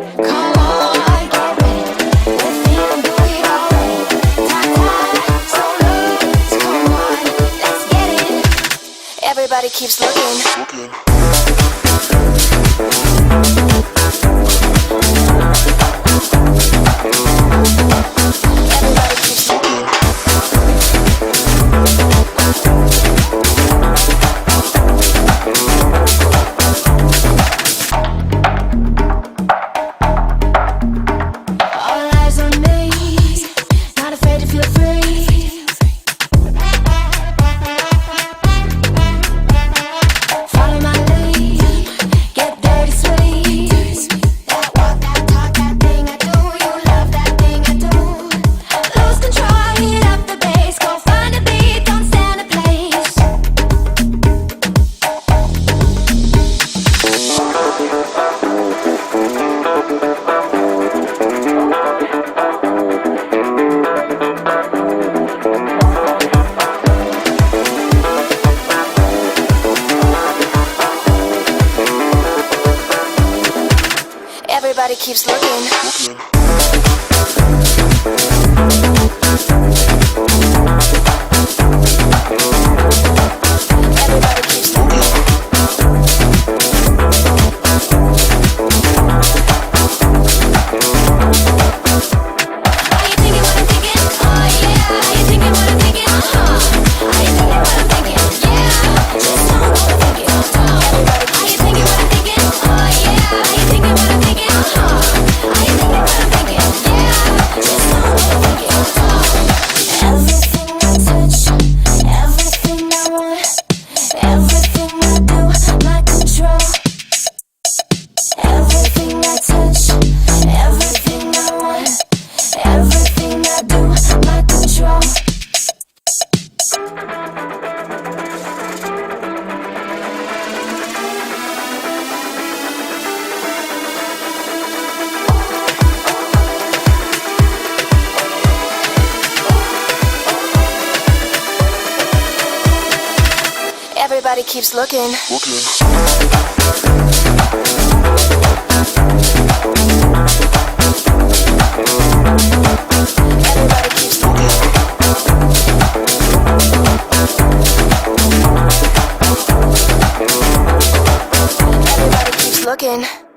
Come on, get ready. Let's see them do it already. Tight, so loose. Come on, let's get it. Everybody keeps looking. Everybody keeps looking. Everybody keeps looking. Are you thinking what I'm thinking? Oh yeah. Are you thinking what I'm thinking? Are you thinking what I'm thinking? Yeah. Just know what I'm thinking. Are you thinking what I'm thinking? Oh yeah. Are you thinking what I'm thinking? Are you thinking what I'm thinking? Yeah. Just know what I'm thinking. Everything I touch, everything I want, everything I do, my control. Everything I touch, everything I want, everything I do, my control. Everybody keeps looking. Everybody keeps looking. Everybody keeps looking.